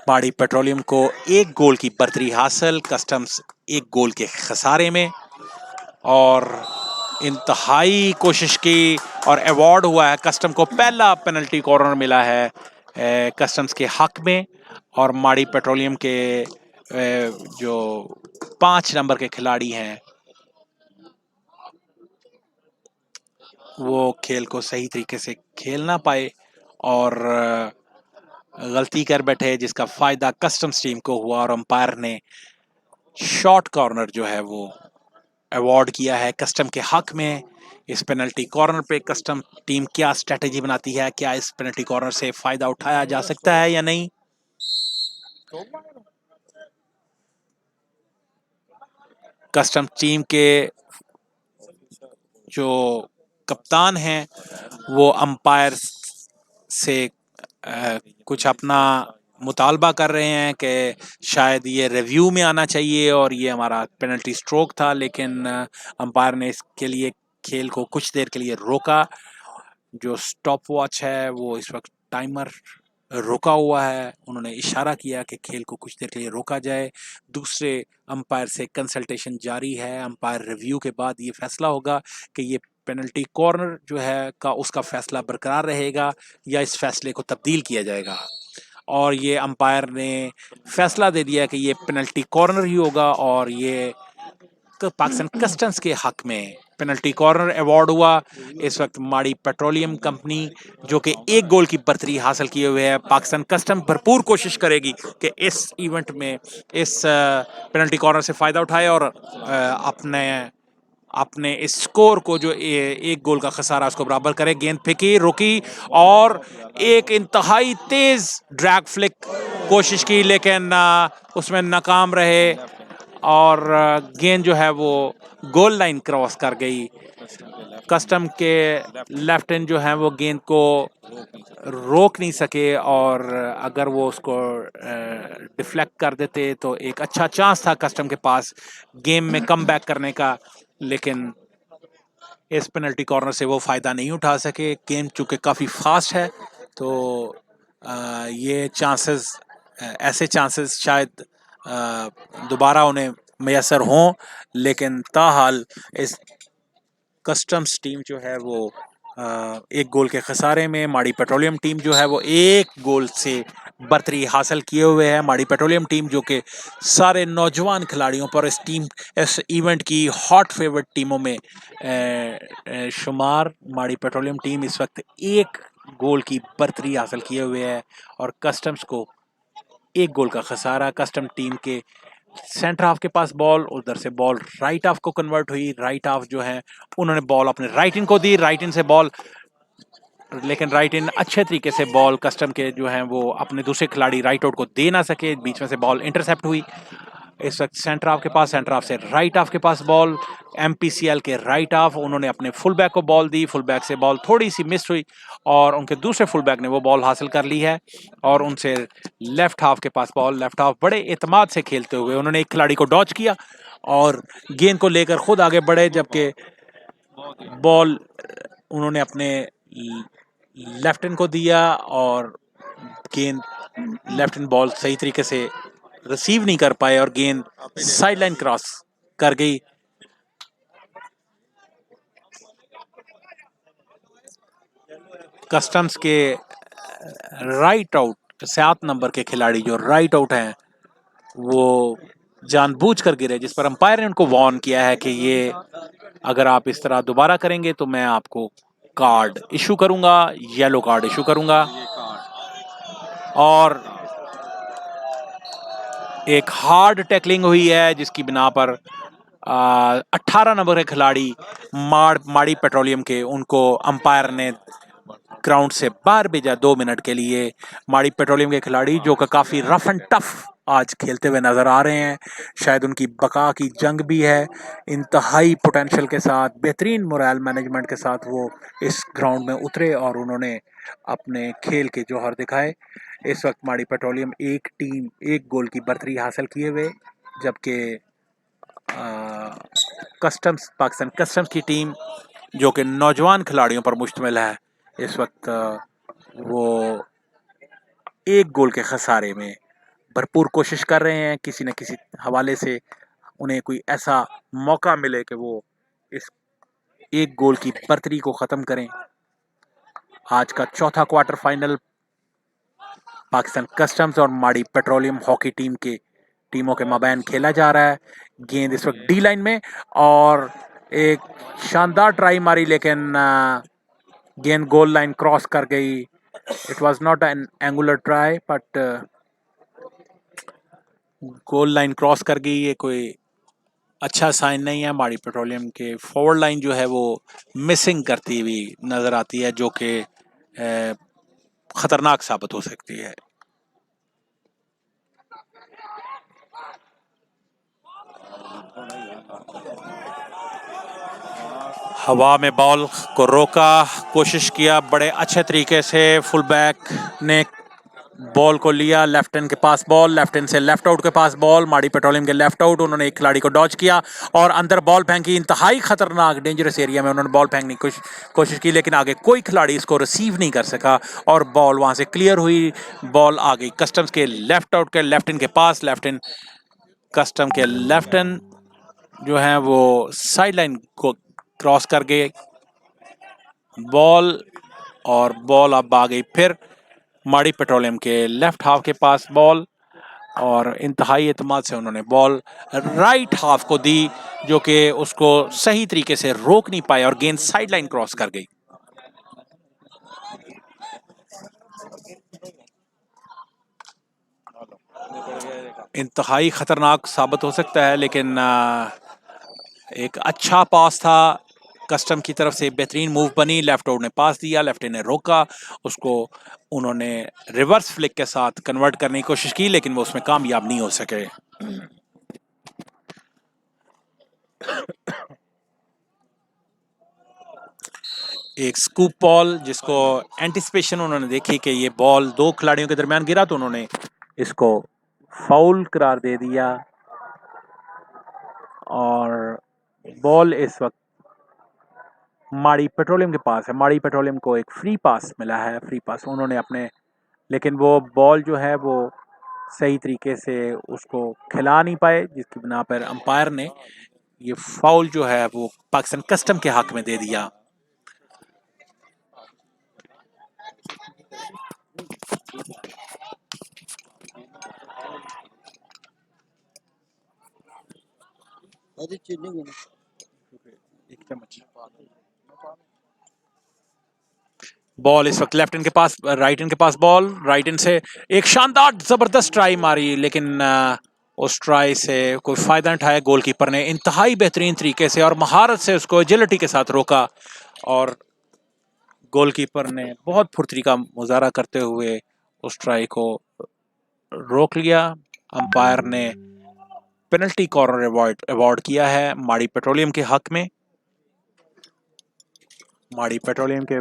माड़ी पेट्रोलियम को 1 गोल की बढ़तरी हासिल, कस्टम्स 1 गोल के खसारे में, और इंतहाई कोशिश की और अवार्ड हुआ है। कस्टम को पहला पेनल्टी कॉर्नर मिला है कस्टम्स के हक में और माड़ी पेट्रोलियम के जो 5 नंबर के खिलाड़ी हैं वो खेल को सही तरीके से खेल ना पाए और गलती कर बैठे, जिसका फायदा कस्टम्स टीम को हुआ और अंपायर ने शॉर्ट कॉर्नर जो है वो अवार्ड किया है कस्टम के हक में। इस पेनल्टी कॉर्नर पे कस्टम टीम क्या स्ट्रेटेजी बनाती है, क्या इस पेनल्टी कॉर्नर से फायदा उठाया जा सकता है या नहीं। कस्टम टीम के जो कप्तान हैं वो अंपायर से कुछ अपना मुतालबा कर रहे हैं कि शायद ये रिव्यू में आना चाहिए और ये हमारा पेनल्टी स्ट्रोक था, लेकिन अंपायर ने इसके लिए खेल को कुछ देर के लिए रोका। जो स्टॉप वॉच है वो इस वक्त टाइमर रोका हुआ है, उन्होंने इशारा किया कि खेल को कुछ देर के लिए रोका जाए। दूसरे अंपायर से कंसल्टेशन जारी है, अंपायर रिव्यू के बाद ये फैसला होगा कि ये पेनल्टी कॉर्नर जो है का उसका फैसला बरकरार रहेगा या इस फैसले को तब्दील किया जाएगा। और ये अंपायर ने फैसला दे दिया कि ये पेनल्टी कॉर्नर ही होगा और ये पाकिस्तान कस्टम्स के हक में पेनल्टी कॉर्नर अवार्ड हुआ। इस वक्त माड़ी पेट्रोलियम कंपनी जो कि 1 गोल की बढ़तरी हासिल किए हुए है, पाकिस्तान कस्टम भरपूर कोशिश करेगी कि इस इवेंट में इस पेनल्टी कॉर्नर से फ़ायदा उठाए और अपने इस स्कोर को जो 1 गोल का खसारा उसको बराबर करे। गेंद फेंकी, रोकी और एक इंतहाई तेज ड्रैग फ्लिक कोशिश की, लेकिन उसमें नाकाम रहे और गेंद जो है वो गोल लाइन क्रॉस कर गई। कस्टम के लेफ्ट एंड जो है वो गेंद को रोक नहीं सके और अगर वो उसको डिफ्लेक्ट कर देते तो एक अच्छा चांस था कस्टम के पास गेम में कम बैक करने का, लेकिन इस पेनल्टी कॉर्नर से वो फ़ायदा नहीं उठा सके। गेम चूँकि काफ़ी फास्ट है तो ये चांसेस ऐसे चांसेस शायद दोबारा उन्हें मैसर हों, लेकिन ताहाल इस कस्टम्स टीम जो है वो 1 गोल के खसारे में, माड़ी पेट्रोलियम टीम जो है वो 1 गोल से बर्तरी हासिल किए हुए है माड़ी पेट्रोलियम टीम, जो कि सारे नौजवान खिलाड़ियों पर इस इवेंट की हॉट फेवरेट टीमों में शुमार। माड़ी पेट्रोलियम टीम इस वक्त 1 गोल की बर्तरी हासिल किए हुए है और कस्टम्स को 1 गोल का खसारा। कस्टम टीम के सेंटर हाफ के पास बॉल, उधर से बॉल राइट हाफ को कन्वर्ट हुई। राइट हाफ जो है उन्होंने बॉल अपने राइट इन को दी, राइट इन से बॉल, लेकिन राइट इन अच्छे तरीके से बॉल कस्टम के जो हैं वो अपने दूसरे खिलाड़ी राइट आउट को दे ना सके, बीच में से बॉल इंटरसेप्ट हुई। इस वक्त सेंटर हाफ के पास, सेंटर हाफ से राइट हाफ के पास बॉल, एमपीसीएल के राइट हाफ, उन्होंने अपने फुल बैक को बॉल दी, फुल बैक से बॉल थोड़ी सी मिस हुई और उनके दूसरे फुल बैक ने वो बॉल हासिल कर ली है और उनसे लेफ्ट हाफ के पास बॉल। लेफ्ट हाफ बड़े एतमाद से खेलते हुए उन्होंने एक खिलाड़ी को डॉच किया और गेंद को लेकर खुद आगे बढ़े, जबकि बॉल उन्होंने अपने लेफ्ट हैंड को दिया और गेंद लेफ्ट हैंड बॉल सही तरीके से रिसीव नहीं कर पाए और गेंद साइड लाइन क्रॉस कर गई। कस्टम्स के राइट आउट 7 नंबर के खिलाड़ी जो राइट आउट हैं वो जानबूझकर गिरे, जिस पर अंपायर ने उनको वार्न किया है कि ये अगर आप इस तरह दोबारा करेंगे तो मैं आपको कार्ड इशू करूंगा, येलो कार्ड इशू करूंगा। और एक हार्ड टैकलिंग हुई है जिसकी बिना पर 18 नंबर के खिलाड़ी माड़ी पेट्रोलियम के, उनको अंपायर ने ग्राउंड से बाहर भेजा 2 मिनट के लिए। माड़ी पेट्रोलियम के खिलाड़ी जो कि काफ़ी रफ एंड टफ आज खेलते हुए नज़र आ रहे हैं, शायद उनकी बका की जंग भी है। इंतहाई पोटेंशियल के साथ, बेहतरीन मोरल मैनेजमेंट के साथ वो इस ग्राउंड में उतरे और उन्होंने अपने खेल के जौहर दिखाए। इस वक्त माड़ी पेट्रोलियम 1 गोल की बर्तरी हासिल किए हुए, जबकि पाकिस्तान कस्टम्स की टीम जो कि नौजवान खिलाड़ियों पर मुश्तमिल है, इस वक्त वो 1 गोल के खसारे में भरपूर कोशिश कर रहे हैं। किसी न किसी हवाले से उन्हें कोई ऐसा मौका मिले कि वो इस 1 गोल की बर्तरी को ख़त्म करें। आज का चौथा क्वार्टर फाइनल पाकिस्तान कस्टम्स और माड़ी पेट्रोलियम हॉकी टीमों के माबैन खेला जा रहा है। गेंद इस वक्त डी लाइन में और एक शानदार ट्राई मारी, लेकिन गेंद गोल लाइन क्रॉस कर गई। It was not an angular try but goal line cross कर गई। ये कोई अच्छा साइन नहीं है। माड़ी पेट्रोलियम के फॉरवर्ड लाइन जो है वो मिसिंग करती हुई नज़र आती है, जो कि ख़तरनाक साबित हो सकती है। हवा में बॉल को रोका, कोशिश किया बड़े अच्छे तरीके से, फुल बैक ने बॉल को लिया, लेफ्ट हैंड के पास बॉल, लेफ्ट हैंड से लेफ्ट आउट के पास बॉल, माड़ी पेट्रोलियम के लेफ्ट आउट, उन्होंने एक खिलाड़ी को डॉच किया और अंदर बॉल फेंकी। इंतहाई खतरनाक डेंजरस एरिया में उन्होंने बॉल फेंकने की कोशिश की, लेकिन आगे कोई खिलाड़ी इसको रिसीव नहीं कर सका और बॉल वहां से क्लियर हुई। बॉल आ गई कस्टम्स के लेफ्ट आउट के लेफ्ट हैंड के पास। लेफ्ट हैंड कस्टम के लेफ्ट हैंड जो है वो साइड लाइन को क्रॉस कर गए बॉल और बॉल अब आ गई फिर माड़ी पेट्रोलियम के लेफ्ट हाफ के पास बॉल और इंतहाई एतमाद से उन्होंने बॉल राइट हाफ को दी, जो कि उसको सही तरीके से रोक नहीं पाया और गेंद साइड लाइन क्रॉस कर गई। इंतहाई खतरनाक साबित हो सकता है, लेकिन एक अच्छा पास था कस्टम की तरफ से, बेहतरीन मूव बनी। लेफ्ट आउट ने पास दिया, लेफ्ट ने रोका, उसको उन्होंने रिवर्स फ्लिक के साथ कन्वर्ट करने की कोशिश की, लेकिन वो उसमें कामयाब नहीं हो सके। एक स्कूप बॉल जिसको एंटिसिपेशन उन्होंने देखी कि ये बॉल 2 खिलाड़ियों के दरमियान गिरा, तो उन्होंने इसको फाउल करार दे दिया और बॉल इस वक्त माड़ी पेट्रोलियम के पास है। माड़ी पेट्रोलियम को एक फ्री पास मिला है, फ्री पास उन्होंने अपने, लेकिन वो बॉल जो है वो सही तरीके से उसको खिला नहीं पाए, जिसकी बिना पर अंपायर ने ये फाउल जो है वो पाकिस्तान कस्टम के हक में दे दिया। एक चम्मच। बॉल इस वक्त लेफ्ट हैंड के पास, राइट हैंड के पास बॉल, राइट हैंड से एक शानदार जबरदस्त ट्राई मारी, लेकिन उस ट्राई से कोई फायदा नहीं उठाया। गोलकीपर ने इंतहाई बेहतरीन तरीके से और महारत से उसको एजिलिटी के साथ रोका और गोलकीपर ने बहुत फुर्ती का मुजाहरा करते हुए उस ट्राई को रोक लिया। अंपायर ने पेनल्टी कॉर्नर अवार्ड किया है माड़ी पेट्रोलियम के हक में। माड़ी पेट्रोलियम के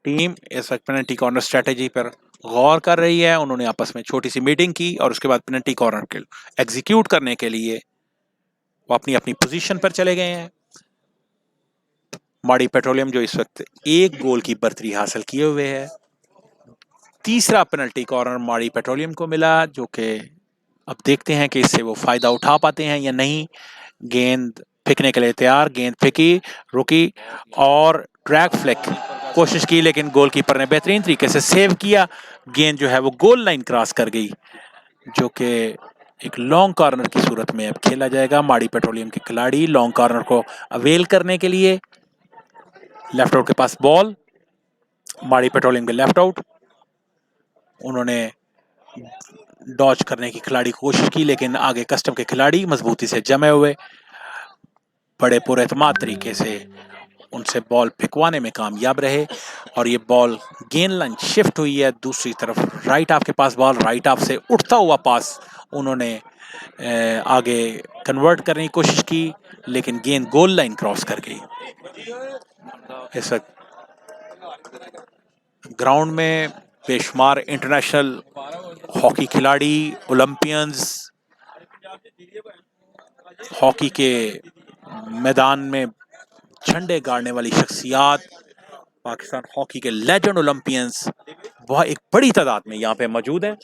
टीम इस वक्त पेनल्टी कॉर्नर स्ट्रेटेजी पर गौर कर रही है। उन्होंने आपस में छोटी सी मीटिंग की और उसके बाद पेनल्टी कॉर्नर के एग्जीक्यूट करने के लिए वो अपनी अपनी पोजीशन पर चले गए हैं। माड़ी पेट्रोलियम जो इस वक्त एक गोल की बर्तरी हासिल किए हुए है। तीसरा पेनल्टी कॉर्नर माड़ी पेट्रोलियम को मिला, जो कि अब देखते हैं कि इससे वो फायदा उठा पाते हैं या नहीं। गेंद फेंकने के लिए तैयार, गेंद फेंकी, रुकी और ट्रैक फ्लिक कोशिश की, लेकिन गोलकीपर ने बेहतरीन तरीके से सेव किया। गेंद जो है वो गोल लाइन क्रॉस कर गई, जो कि एक लॉन्ग कॉर्नर की सूरत में अब खेला जाएगा। माड़ी पेट्रोलियम के खिलाड़ी लॉन्ग कॉर्नर को अवेल करने के लिए, लेफ्ट आउट के पास बॉल, माड़ी पेट्रोलियम के लेफ्ट आउट। उन्होंने डॉच करने की खिलाड़ी की कोशिश की, लेकिन आगे कस्टम के खिलाड़ी मजबूती से जमे हुए बड़े पुरएतमाद तरीके से उनसे बॉल फेंकवाने में कामयाब रहे और ये बॉल गेंद लाइन शिफ्ट हुई है दूसरी तरफ। राइट हाफ के पास बॉल, राइट हाफ से उठता हुआ पास उन्होंने आगे कन्वर्ट करने की कोशिश की, लेकिन गेंद गोल लाइन क्रॉस कर गई। इस वक्त ग्राउंड में बेशुमार इंटरनेशनल हॉकी खिलाड़ी, ओलंपियंस, हॉकी के मैदान में झंडे गाड़ने वाली शख्सियात, पाकिस्तान हॉकी के लेजेंड ओलंपियंस वह एक बड़ी तादाद में यहाँ पे मौजूद है।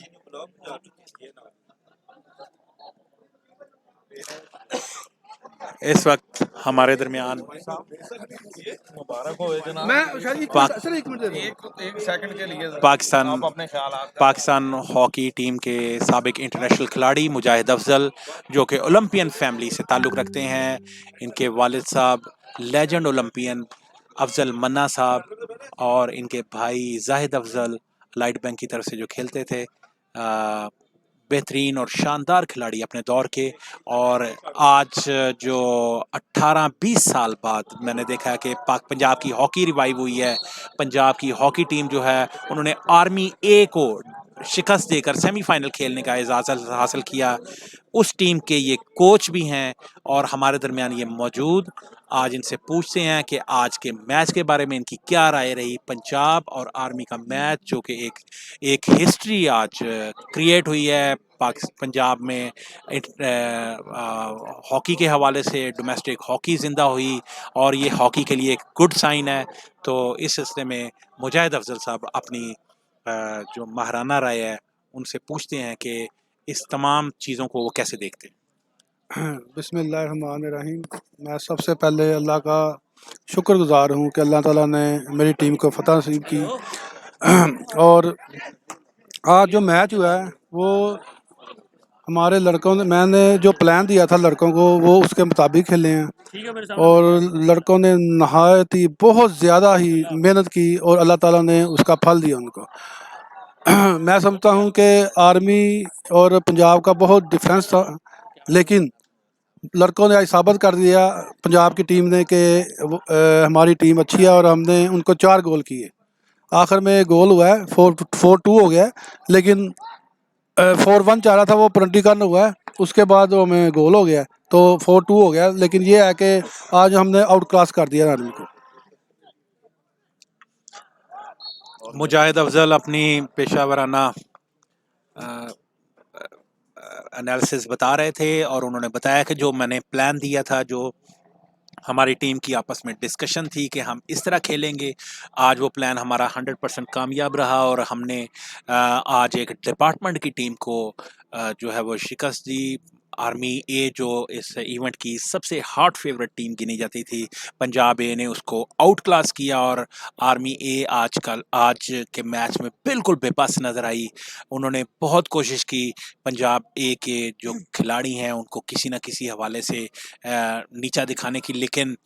इस वक्त हमारे दरमियान पाकिस्तान हॉकी टीम के साबिक इंटरनेशनल खिलाड़ी मुजाहिद अफजल, जो कि ओलंपियन फैमिली से ताल्लुक़ रखते हैं। इनके वालिद साहब लेजेंड ओलंपियन अफजल मन्ना साहब और इनके भाई जाहिद अफजल लाइट बैंक की तरफ से जो खेलते थे, बेहतरीन और शानदार खिलाड़ी अपने दौर के। और आज जो 18-20 साल बाद मैंने देखा है कि पंजाब की हॉकी रिवाइव हुई है। पंजाब की हॉकी टीम जो है उन्होंने आर्मी ए को शिकस्त देकर सेमीफाइनल खेलने का एजाज़ हासिल किया। उस टीम के ये कोच भी हैं और हमारे दरमियान ये मौजूद। आज इनसे पूछते हैं कि आज के मैच के बारे में इनकी क्या राय रही। पंजाब और आर्मी का मैच जो कि एक हिस्ट्री आज क्रिएट हुई है पंजाब में। हॉकी के हवाले से डोमेस्टिक हॉकी ज़िंदा हुई और ये हॉकी के लिए एक गुड साइन है। तो इस सिलसिले में मुजाहिद अफजल साहब अपनी जो माहराना राय है उनसे पूछते हैं कि इस तमाम चीज़ों को वो कैसे देखते हैं। बिस्मिल्लाहिर्रहमानिर्रहीम। मैं सबसे पहले अल्लाह का शुक्रगुजार हूँ कि अल्लाह ताला ने मेरी टीम को फतह नसीब की। और आज जो मैच हुआ है वो हमारे लड़कों ने, मैंने जो प्लान दिया था लड़कों को वो उसके मुताबिक खेले हैं और लड़कों ने नहायत ही बहुत ज़्यादा ही मेहनत की और अल्लाह ताला ने उसका फल दिया उनको। मैं समझता हूँ कि आर्मी और पंजाब का बहुत डिफरेंस था, लेकिन लड़कों ने आज साबित कर दिया पंजाब की टीम ने कि हमारी टीम अच्छी है और हमने उनको 4 गोल किए। आखिर में गोल हुआ है, 4-2 हो गया है, लेकिन 4-1 चाह रहा था, वो पेनल्टी कॉर्नर हुआ है, उसके बाद वो में गोल हो गया तो 4-2 हो गया। लेकिन ये है कि आज हमने आउट क्लास कर दिया आर्मी को। मुजाहिद अफजल अपनी पेशावराना एनालिसिस बता रहे थे और उन्होंने बताया कि जो मैंने प्लान दिया था, जो हमारी टीम की आपस में डिस्कशन थी कि हम इस तरह खेलेंगे, आज वो प्लान हमारा 100% कामयाब रहा और हमने आज एक डिपार्टमेंट की टीम को जो है वो शिकस्त दी। आर्मी ए जो इस इवेंट की सबसे हॉट फेवरेट टीम गिनी जाती थी, पंजाब ए ने उसको आउट क्लास किया और आर्मी ए आज के मैच में बिल्कुल बेबस नज़र आई। उन्होंने बहुत कोशिश की, पंजाब ए के जो खिलाड़ी हैं उनको किसी न किसी हवाले से नीचा दिखाने की, लेकिन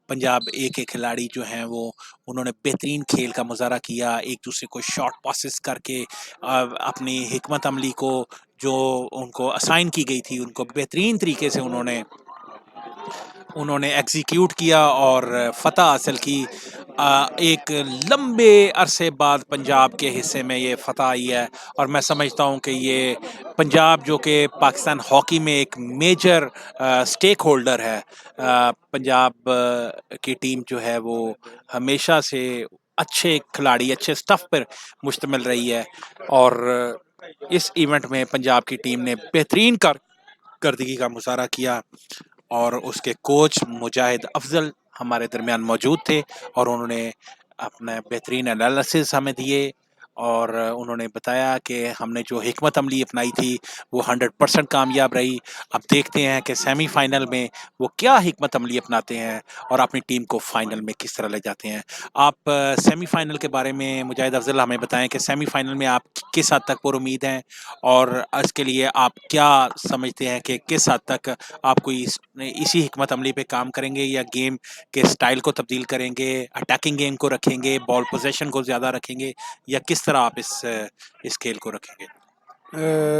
पंजाब ए के खिलाड़ी जो हैं वो उन्होंने बेहतरीन खेल का मुजाहरा किया, एक दूसरे को शॉर्ट पासेस करके अपनी हिकमत अमली को जो उनको असाइन की गई थी उनको बेहतरीन तरीके से उन्होंने एग्जीक्यूट किया और फतह हासिल की। एक लंबे अरसे बाद पंजाब के हिस्से में ये फतह आई है और मैं समझता हूँ कि ये पंजाब जो कि पाकिस्तान हॉकी में एक मेजर स्टेक होल्डर है, पंजाब की टीम जो है वो हमेशा से अच्छे खिलाड़ी, अच्छे स्टफ पर मुश्तमिल रही है और इस इवेंट में पंजाब की टीम ने बेहतरीन कारकर्दगी का मुजाहरा किया और उसके कोच मुजाहिद अफजल हमारे दरमियान मौजूद थे और उन्होंने अपना बेहतरीन एनालिसिस हमें दिए और उन्होंने बताया कि हमने जो हिकमत अमली अपनाई थी वो 100% कामयाब रही। अब देखते हैं कि सेमीफाइनल में वो क्या हिकमत अमली अपनाते हैं और अपनी टीम को फाइनल में किस तरह ले जाते हैं। आप सेमीफाइनल के बारे में मुजाहिद अफजल हमें बताएं कि सेमीफाइनल में आप किस हद तक पुरुमीद हैं और इसके लिए आप क्या समझते हैं कि किस हद तक आप कोई इसी हिकमत अमली पे काम करेंगे या गेम के स्टाइल को तब्दील करेंगे, अटैकिंग गेम को रखेंगे, बॉल पोजीशन को ज़्यादा रखेंगे या किस तरह आप इस खेल को रखेंगे?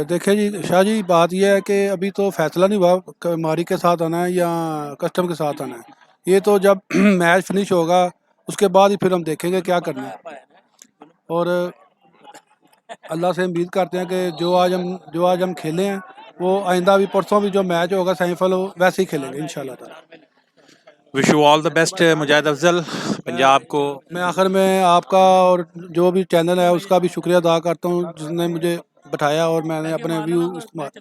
देखिए जी शाह जी, बात यह है कि अभी तो फैसला नहीं हुआ मारी के साथ आना है या कस्टम के साथ आना है। ये तो जब मैच फिनिश होगा उसके बाद ही फिर हम देखेंगे क्या करना है और अल्लाह से उम्मीद करते हैं कि जो आज हम खेले हैं वो आइंदा भी परसों भी जो मैच होगा सेमीफाइनल वैसे ही खेलेंगे इंशाल्लाह ताला। Wish you all the best Mujahid Afzal. Punjab को मैं आखिर में आपका और जो भी चैनल है उसका भी शुक्रिया अदा करता हूँ जिसने मुझे बैठाया और मैंने अपने व्यू